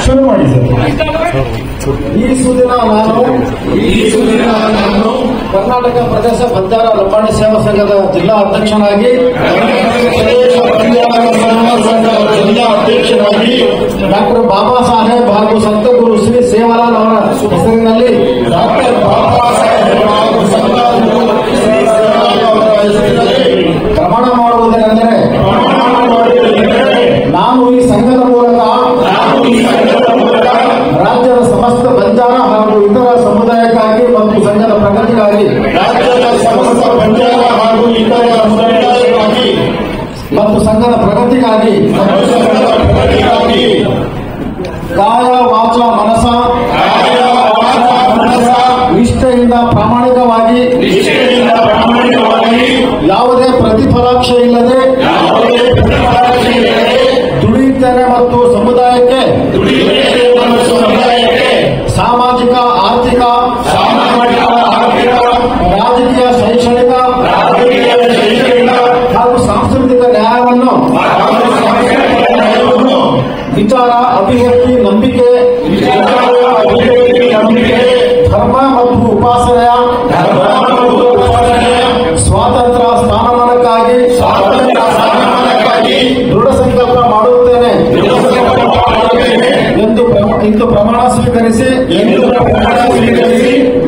ಶುರು ಮಾಡಿ ಸರ್. ಈ ಸುದಿನ ನಾನು ಕರ್ನಾಟಕ ಪ್ರದೇಶ ಬಂಜಾರ ಲಂಬಾಣಿ ಸೇವಾ ಸಂಘದ ಜಿಲ್ಲಾ ಅಧ್ಯಕ್ಷನಾಗಿ ಜಿಲ್ಲಾ ಅಧ್ಯಕ್ಷರಾಗಿ ಡಾಕ್ಟರ್ ಬಾಬಾ ಸಾಹೇಬ್ ಹಾಗೂ ಸಂತ ಗುರು ಶ್ರೀ ಸೇವಾಲಾಲ್ ಅವರ ಹೆಸರಿನಲ್ಲಿ ಡಾಕ್ಟರ್ ಬಾಬಾ ಸಾಹೇಬ್ ಹಾಗೂ ಸಂತ ಗುರು ಶ್ರೀ ಸೇವಾಲಾಲ್ ಅವರ ಹೆಸರಿನಲ್ಲಿ ಪ್ರಮಾಣ ಮಾಡುವುದೇನೆಂದರೆ ನಾನು ಈ ಸಂಘದ ಮೂಲಕ ರಾಜ್ಯದ ಸಮಸ್ತ ಬಂಜಾರ ಹಾಗೂ ಇತರ ಸಮುದಾಯಕ್ಕಾಗಿ ಮತ್ತು ಸಂಘದ ಪ್ರಗತಿಗಾಗಿ ಕಾಯ ವಾಚ ಮನಸ ನಿಷ್ಠೆಯಿಂದ ಪ್ರಾಮಾಣಿಕವಾಗಿ ಯಾವುದೇ ಪ್ರತಿಫಲಾಕ್ಷೆ ಇಲ್ಲದೆ ದುಡಿಯುತ್ತೇನೆ ಮತ್ತು ಸಮುದಾಯಕ್ಕೆ ಸಾಮಾಜಿಕ ಆರ್ಥಿಕ ರಾಜಕೀಯ ಶೈಕ್ಷಣಿಕ ಹಾಗೂ ಸಾಂಸ್ಕೃತಿಕ ನ್ಯಾಯವನ್ನು ವಿಚಾರ ಅಭಿವ್ಯಕ್ತಿ ನಂಬಿಕೆ ಧರ್ಮ ಮತ್ತು ಉಪಾಸನೆಯ ಸ್ವಾತಂತ್ರ್ಯ ಸ್ಥಾನಮಾನಕ್ಕಾಗಿ ದೃಢ ಸಂಕಲ್ಪ ಮಾಡುತ್ತೇನೆ ಎಂದು ಪ್ರಮಾಣ ಸ್ವೀಕರಿಸಿ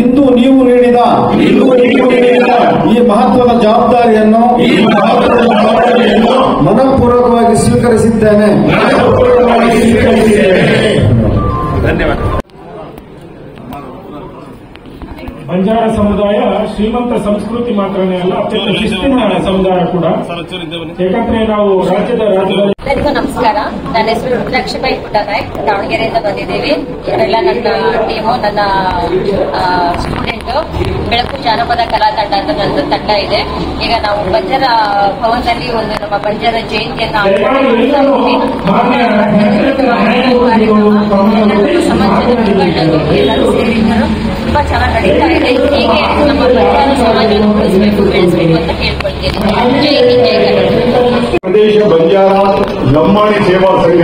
ಇಂದು ನೀವು ನೀಡಿದ ಈ ಮಹತ್ವದ ಜವಾಬ್ದಾರಿಯನ್ನು ಮನಪೂರ್ವಕವಾಗಿ ಸ್ವೀಕರಿಸಿದ್ದೇನೆ. ಧನ್ಯವಾದ. ಬಂಜಾರ ಸಮುದಾಯ ಶ್ರೀಮಂತ ಸಂಸ್ಕೃತಿ ಮಾತ್ರನೇ ಅಲ್ಲ, ಅತ್ಯಂತ ಶಿಸ್ತಿನ ಸಮುದಾಯ ಕೂಡ. ಯಾಕಂದ್ರೆ ನಾವು ಎಲ್ಲರಿಗೂ ನಮಸ್ಕಾರ. ನನ್ನ ಹೆಸರು ರುದ್ರಾಕ್ಷಿಬಾಯಿ ಪುಟ್ಟನಾಯಕ್, ದಾವಣಗೆರೆಯಿಂದ ಬಂದಿದ್ದೀವಿ. ಇವರೆಲ್ಲ ನನ್ನ ಟೀಮು, ನನ್ನ ಸ್ಟೂಡೆಂಟ್. ಬೆಳಕು ಜಾನಪದ ಕಲಾ ತಂಡ ಅಂತ ನನ್ನ ತಂಡ ಇದೆ. ಈಗ ನಾವು ಬಂಜಾರ ಭವನದಲ್ಲಿ ಒಂದು ನಮ್ಮ ಬಂಜಾರ ಜಯಂತಿಯನ್ನು ಸಮಾಜದ ಮುಖಂಡರು ಎಲ್ಲರೂ ಸೇರಿದ್ದರು. ತುಂಬಾ ಚೆನ್ನಾಗಿ ನಡೀತಾ ಇದೆ. ಹೀಗೆ ನಮ್ಮ ಬಂಜಾರ ಸಮಾಜವನ್ನು ಉಳಿಸಬೇಕು, ಬೆಳೆಸಬೇಕು ಅಂತ ಕೇಳ್ಕೊಳ್ತೀನಿ. ಜೈ ಹಿಂದ್, ಜೈ ಕರ್ನಾಟಕ. ಪ್ರದೇಶ ಬಂಜಾರ ಲಂಬಾಣಿ ಸೇವಾ ಸಂಘ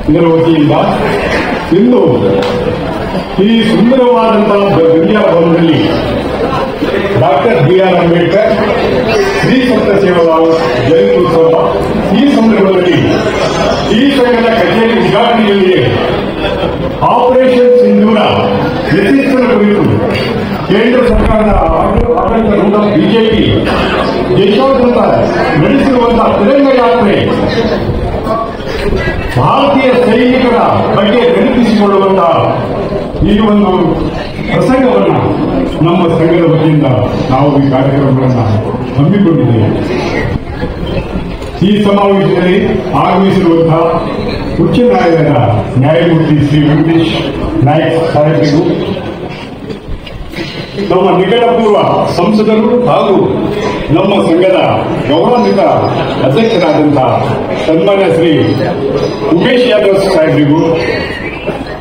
ಇದರ ವತಿಯಿಂದ ಇಂದು ಈ ಸುಂದರವಾದಂತಹ ಬಂಜಾರ ಭವನದಲ್ಲಿ ಡಾಕ್ಟರ್ ಬಿ.ಆರ್. ಅಂಬೇಡ್ಕರ್ ಶ್ರೀ ಸಂತ ಸೇವಾಲಾಲ್ ಜಯಂತ್ಯುತ್ಸವ ಈ ಸಂದರ್ಭದಲ್ಲಿ ಈ ಸಂಘದ ಕಚೇರಿ ಉದ್ಘಾಟನೆಯಲ್ಲಿಯೇ ಆಪರೇಷನ್ ಸಿಂಧೂರ ಯಶಸ್ಸಿನ ಕುರಿತು ಕೇಂದ್ರ ಸರ್ಕಾರದ ಆಡಳಿತಾರೂಢ ಬಿಜೆಪಿ ದೇಶಾದ್ಯಂತ ನಡೆಸಿರುವಂತಹ ತಿರಂಗ ಯಾತ್ರೆ ಭಾರತೀಯ ಸೈನಿಕರ ಬಗ್ಗೆ ನೆನಪಿಸಿಕೊಳ್ಳುವಂತಹ ಈ ಒಂದು ಪ್ರಸಂಗವನ್ನು ನಮ್ಮ ಸಂಘದ ವತಿಯಿಂದ ನಾವು ಈ ಕಾರ್ಯಕ್ರಮಗಳನ್ನು ಹಮ್ಮಿಕೊಂಡಿದ್ದೇವೆ. ಈ ಸಮಾವೇಶದಲ್ಲಿ ಆಗಮಿಸಿರುವಂತಹ ಉಚ್ಚ ನ್ಯಾಯಾಲಯದ ನ್ಯಾಯಮೂರ್ತಿ ಶ್ರೀ ವೆಂಕಟೇಶ್ ನಾಯ್ಕ್ ಸಾಹೇಬರಿಗೂ, ನಮ್ಮ ನಿಕಟಪೂರ್ವ ಸಂಸದರು ಹಾಗೂ ನಮ್ಮ ಸಂಘದ ಗೌರವಾನ್ವಿತ ಅಧ್ಯಕ್ಷರಾದಂತಹ ಸನ್ಮಾನ್ಯ ಶ್ರೀ ಉಮೇಶ್ ಯಾದವ್ ಸಾಹೇಬರಿಗೂ,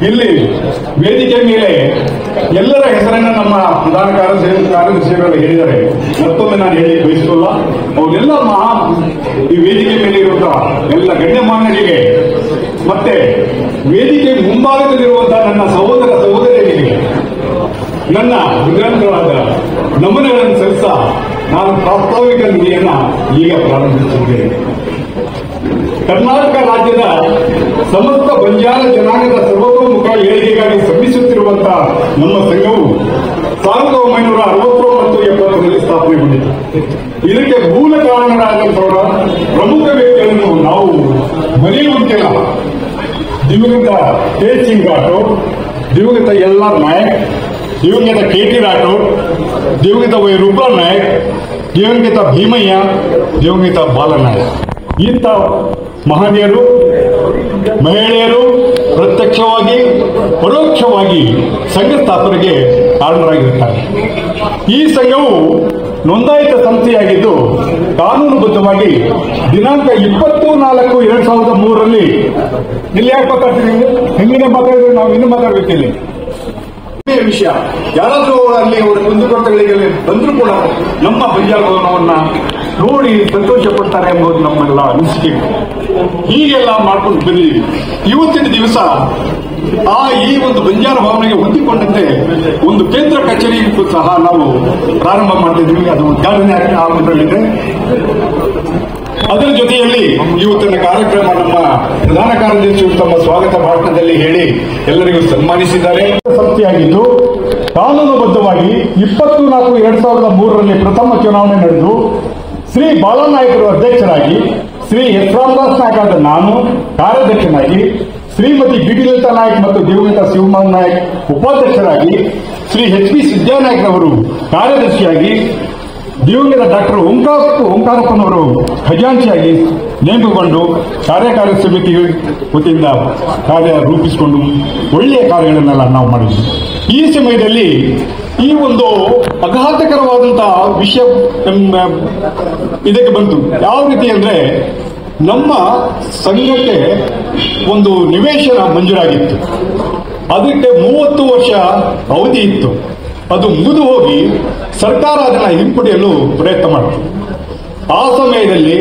ಇಲ್ಲಿ ವೇದಿಕೆ ಮೇಲೆ ಎಲ್ಲರ ಹೆಸರನ್ನ ನಮ್ಮ ಪ್ರಧಾನ ಕಾರ್ಯದರ್ಶಿಗಳು ಹೇಳಿದ್ದಾರೆ, ಮತ್ತೊಮ್ಮೆ ನಾನು ಹೇಳಿ ಬಯಸಲ್ಲ. ಅವರೆಲ್ಲ ಈ ವೇದಿಕೆ ಮೇಲೆ ಇರುವಂತಹ ಎಲ್ಲ ಗಣ್ಯಮಾನ್ಯರಿಗೆ ಮತ್ತೆ ವೇದಿಕೆ ಮುಂಭಾಗದಲ್ಲಿರುವಂತಹ ನನ್ನ ಸಹೋದರ ಸಹೋದರಿಯರಿಗೆ ನನ್ನ ಹೃದಯಂತರಾದ ನಮನಗಳನ್ನು ಸಲ್ಲಿಸ ನಾನು ಪ್ರಾಸ್ತಾವಿಕ ನುಡಿಯನ್ನ ಈಗ ಪ್ರಾರಂಭಿಸುತ್ತೇನೆ. ಕರ್ನಾಟಕ ರಾಜ್ಯದ ಸಮಸ್ತ ಬಂಜಾರ ಜನಾಂಗದ ಸರ್ವತೋಮುಖ ಏಳಿಗೆಗಾಗಿ ಶ್ರಮಿಸುತ್ತಿರುವಂತಹ ನಮ್ಮ ಸಂಘವು 1969-70ರಲ್ಲಿ ಸ್ಥಾಪನೆಗೊಂಡಿತು. ಇದಕ್ಕೆ ಮೂಲ ಕಾರಣರಾದಂತಹ ಪ್ರಮುಖ ವ್ಯಕ್ತಿಗಳನ್ನು ನಾವು ಮರೆಯುವಂತಿಲ್ಲ. ದಿವಂಗತ ಕೆ. ಸಿಂಗ್ ರಾಠೋಡ್, ದಿವಂಗತ ಎಲ್.ಆರ್. ನಾಯಕ್, ದಿವಂಗತ ಕೆ.ಟಿ. ರಾಠೋಡ್, ದಿವಂಗತ ವೈ. ರೂಪಾಲ್ ನಾಯಕ್, ದಿವಂಗತ ಭೀಮಯ್ಯ, ದಿವಂಗತ ಬಾಲನಾಯಕ್. ಇಂಥ ಮಹನೀಯರು, ಮಹಿಳೆಯರು ಪ್ರತ್ಯಕ್ಷವಾಗಿ ಪರೋಕ್ಷವಾಗಿ ಸಂಘ ಸ್ಥಾಪನೆಗೆ ಕಾರಣರಾಗಿರುತ್ತಾರೆ. ಈ ಸಂಘವು ನೋಂದಾಯಿತ ಸಂಸ್ಥೆಯಾಗಿದ್ದು ಕಾನೂನುಬದ್ಧವಾಗಿ ದಿನಾಂಕ 24/2003ರಲ್ಲಿ ಇಲ್ಲಿ ಯಾಕೆ ಮಾತಾಡ್ತೀವಿ, ಹೆಂಗಿನ ಮಾತಾಡಿದ್ರೆ ನಾವು ಇನ್ನೂ ಮಾತಾಡಬೇಕಿಲ್ಲ. ವಿಷಯ ಯಾರಾದರೂ ಅಲ್ಲಿ ಅವರ ಕುಂದುಕೊರತೆಗಳಿಗೆ ಬಂದರೂ ಕೂಡ ನಮ್ಮ ಬಂಜಾರ ಭವನವನ್ನ ನೋಡಿ ಸಂತೋಷ ಪಡ್ತಾರೆ ಎಂಬುದು ನಮ್ಮೆಲ್ಲ ಅನಿಸಿಕೆ. ಹೀಗೆಲ್ಲ ಮಾಡ್ಕೊಂಡು ಬಂದಿದ್ದೀವಿ. ಇವತ್ತಿನ ದಿವಸ ಈ ಒಂದು ಬಂಜಾರ ಭವನಗೆ ಹೊಂದಿಕೊಂಡಂತೆ ಒಂದು ಕೇಂದ್ರ ಕಚೇರಿ ಸಹ ನಾವು ಪ್ರಾರಂಭ ಮಾಡ್ತಿದ್ದೀವಿ. ಅದು ಉದ್ಘಾಟನೆ ಆಗುತ್ತಲಿದೆ. ಅದರ ಜೊತೆಯಲ್ಲಿ ಇವತ್ತಿನ ಕಾರ್ಯಕ್ರಮ ನಮ್ಮ ಪ್ರಧಾನ ಕಾರ್ಯದರ್ಶಿಗಳು ತಮ್ಮ ಸ್ವಾಗತ ಭಾಷಣದಲ್ಲಿ ಹೇಳಿ ಎಲ್ಲರಿಗೂ ಸನ್ಮಾನಿಸಿದ್ದಾರೆ. ಸಂಸ್ಥೆಯಾಗಿದ್ದು ಕಾನೂನುಬದ್ಧವಾಗಿ 20/4/2003 ಪ್ರಥಮ ಚುನಾವಣೆ ನಡೆದು ಶ್ರೀ ಬಾಲನಾಯಕರು ಅಧ್ಯಕ್ಷರಾಗಿ, ಶ್ರೀ ಎಸ್ ರಾಮದಾಸ್ ನಾಯಕ್ ಆದ ನಾನು ಕಾರ್ಯಾಧ್ಯಕ್ಷನಾಗಿ, ಶ್ರೀಮತಿ ಗಿರಿಲತಾ ನಾಯಕ್ ಮತ್ತು ದಿವಂಗತ ಶಿವಮೋಹನ್ ನಾಯಕ್ ಉಪಾಧ್ಯಕ್ಷರಾಗಿ, ಶ್ರೀ ಎಚ್ ಪಿ ಸಿದ್ದನಾಯಕ್ ಅವರು ಕಾರ್ಯದರ್ಶಿಯಾಗಿ, ದಿವಂಗತ ಡಾಕ್ಟರ್ ಓಂಕಾರಪ್ಪನವರು ಖಜಾಂಚಿಯಾಗಿ ನೇಮಕಗೊಂಡು ಕಾರ್ಯಕಾರಿ ಸಮಿತಿ ವತಿಯಿಂದ ಕಾರ್ಯ ರೂಪಿಸಿಕೊಂಡು ಒಳ್ಳೆಯ ಕಾರ್ಯಗಳನ್ನೆಲ್ಲ ನಾವು ಮಾಡಿದ್ವಿ. ಈ ಸಮಯದಲ್ಲಿ ಈ ಒಂದು ಆಘಾತಕರವಾದಂತಹ ವಿಷಯ ಇದಕ್ಕೆ ಬಂತು. ಯಾವ ರೀತಿ ಅಂದ್ರೆ, ನಮ್ಮ ಸಂಘಕ್ಕೆ ಒಂದು ನಿವೇಶನ ಮಂಜೂರಾಗಿತ್ತು. ಅದಕ್ಕೆ 30 ವರ್ಷ ಅವಧಿ ಇತ್ತು. ಅದು ಮುಗಿದು ಹೋಗಿ ಸರ್ಕಾರ ಅದನ್ನು ಹಿಂಪಡೆಯಲು ಪ್ರಯತ್ನ ಮಾಡಿತು. ಆ ಸಮಯದಲ್ಲಿ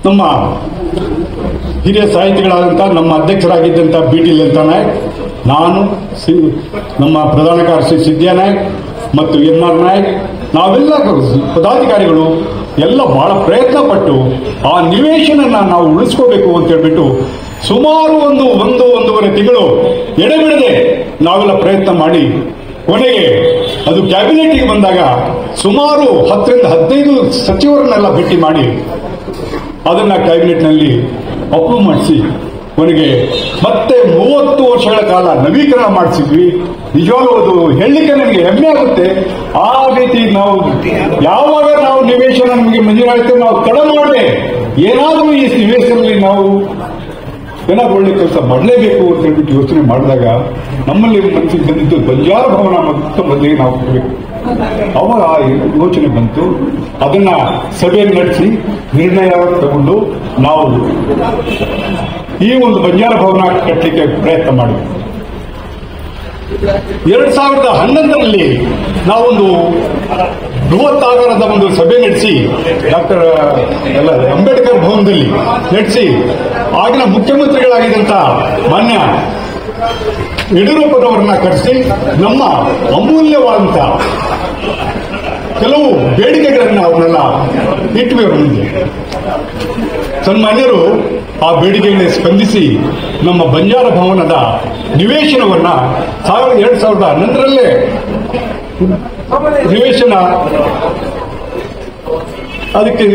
ನಮ್ಮ ಹಿರಿಯ ಸಾಹಿತಿಗಳಾದಂಥ ನಮ್ಮ ಅಧ್ಯಕ್ಷರಾಗಿದ್ದಂಥ BT ಲಲಿತಾ ನಾಯಕ್, ನಾನು, ನಮ್ಮ ಪ್ರಧಾನ ಕಾರ್ಯದರ್ಶಿ ಸಿದ್ದನಾಯಕ್ ಮತ್ತು NR ನಾಯಕ್, ನಾವೆಲ್ಲ ಪದಾಧಿಕಾರಿಗಳು ಎಲ್ಲ ಬಹಳ ಪ್ರಯತ್ನ ಪಟ್ಟು ಆ ನಿವೇಶನ ನಾವು ಉಳಿಸ್ಕೋಬೇಕು ಅಂತ ಹೇಳ್ಬಿಟ್ಟು ಸುಮಾರು ಒಂದೂವರೆ ತಿಂಗಳು ಎಡೆಬಿಡದೆ ನಾವೆಲ್ಲ ಪ್ರಯತ್ನ ಮಾಡಿ ಕೊನೆಗೆ ಅದು ಕ್ಯಾಬಿನೆಟ್ಗೆ ಬಂದಾಗ ಸುಮಾರು 10 ರಿಂದ 15 ಸಚಿವರನ್ನೆಲ್ಲ ಭೇಟಿ ಮಾಡಿ ಅದನ್ನ ಕ್ಯಾಬಿನೆಟ್ನಲ್ಲಿ ಅಪ್ರೂವ್ ಮಾಡಿಸಿ ಕೊನೆಗೆ ಮತ್ತೆ 30 ವರ್ಷಗಳ ಕಾಲ ನವೀಕರಣ ಮಾಡಿಸಿದ್ವಿ. ನಿಜವಾಗ್ಲೂ ಅದು ಹೇಳಲಿಕ್ಕೆ ನನಗೆ ಹೆಮ್ಮೆ ಆಗುತ್ತೆ. ಆ ರೀತಿ ನಾವು ಯಾವಾಗ ನಾವು ನಿವೇಶನ ನಮಗೆ ಮಂಜೂರಾಯಿತು, ನಾವು ತಡ ಮಾಡದೆ ಏನಾದರೂ ಈ ನಿವೇಶನದಲ್ಲಿ ನಾವು ಏನಾದ್ರು ಒಳ್ಳೆ ಕೆಲಸ ಮಾಡಲೇಬೇಕು ಅಂತ ಹೇಳ್ಬಿಟ್ಟು ಯೋಚನೆ ಮಾಡಿದಾಗ ನಮ್ಮಲ್ಲಿ ಮನಸ್ಸಿಗೆ ಬಂದಿದ್ದು ಬಂಜಾರ ಭವನ ಮತ್ತು ಮೊದಲಿಗೆ ನಾವು ಕೊಡಬೇಕು. ಅವಾಗ ಆ ಯೋಚನೆ ಬಂತು. ಅದನ್ನ ಸಭೆಯನ್ನು ನಡೆಸಿ ನಿರ್ಣಯ ತಗೊಂಡು ನಾವು ಈ ಒಂದು ಬಂಜಾರ ಭವನ ಕಟ್ಟಲಿಕ್ಕೆ ಪ್ರಯತ್ನ ಮಾಡಿದ್ವಿ. 2011ರಲ್ಲಿ ನಾವೊಂದು ಬೃಹತ್ತಾಗಾರದ ಒಂದು ಸಭೆ ನಡೆಸಿ ಡಾಕ್ಟರ್ ಅಂಬೇಡ್ಕರ್ ಭವನದಲ್ಲಿ ನಡೆಸಿ ಆಗಿನ ಮುಖ್ಯಮಂತ್ರಿಗಳಾಗಿದ್ದಂಥ ಮಾನ್ಯ ಯಡಿಯೂರಪ್ಪನವರನ್ನ ಕರೆಸಿ ನಮ್ಮ ಅಮೂಲ್ಯವಾದಂಥ ಕೆಲವು ಬೇಡಿಕೆಗಳನ್ನು ಅವನ್ನೆಲ್ಲ ಇಟ್ವಿ ಅವರ ಮುಂದೆ. ಸನ್ಮಾನ್ಯರು ಆ ಬೇಡಿಕೆಗಳಿಗೆ ಸ್ಪಂದಿಸಿ ನಮ್ಮ ಬಂಜಾರ ಭವನದ ನಿವೇಶನವನ್ನ 2011ರಲ್ಲೇ ನಿವೇಶನ ಅದಕ್ಕೆ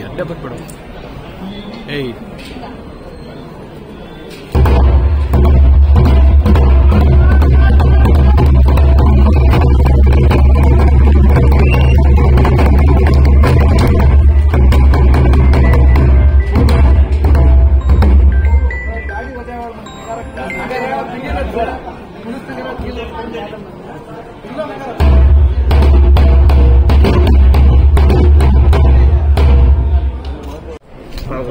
ಅಡ್ಡ ಬರ್ಬೇಡ.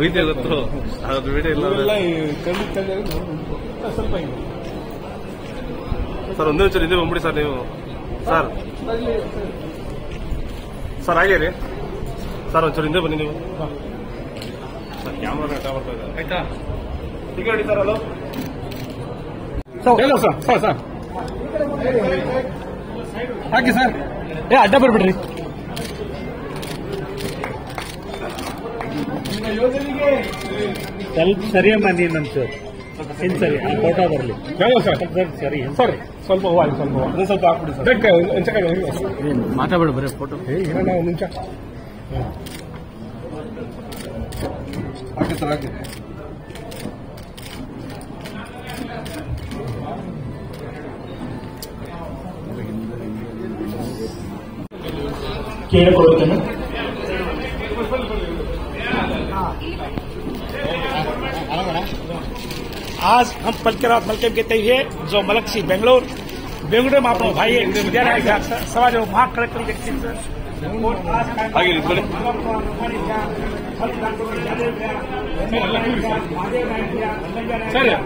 ಒಯ್ದಿಲ್ಲತ್ತು ಅದು ವಿಡಿಯೋ ಇಲ್ಲ ಸ್ವಲ್ಪ ಸರ್. ಒಂದೇ ನಿಮಿಷ ಹಿಂದೆ ಬಂದ್ಬಿಡಿ ಸರ್. ನೀವು ಸರ್ ಹಾಗೆ ರೀ ಸರ್, ಒಂಚೂರು ಹಿಂದೆ ಬನ್ನಿ ನೀವು ಸರ್. ಕ್ಯಾಮ್ರಾ ನೆಟ್ಟ ಬರ್ತಾ ಇದೆ ಆಯ್ತಾ? ಈಗ ಹೇಳಿ ಸರ್. ಹಲೋ ಸರ್ ಹಾಕಿ ಸರ್. ಅಡ್ಡ ಬರ್ಬಿಡ್ರಿ. ಸ್ವಲ್ಪ ಸರಿಯಮ್ಮ ನೀನಂತ ಸರಿ ಫೋಟೋ ಬರಲಿ ಸರಿ ಸರಿ ಸ್ವಲ್ಪ ಸ್ವಲ್ಪ ಹಾಕ್ಬಿಡಿ ಸರ್. ಮಾತಾಡಬೇಡ ಬರೀ ಫೋಟೋ. ಒಂದು ನಿಮಿಷ ಹಾಕಿ ಸರ್ ಹಾಕಿ. ಕೇಳಿಕೊಳ್ಳುತ್ತೇನೆ. आज हम पलकेराव मलकेम कहते हैं जो मलक सी बेंगलोर में आपको भाई विद्यालय समाज महाकड़कड़ी व्यक्ति ಸರ್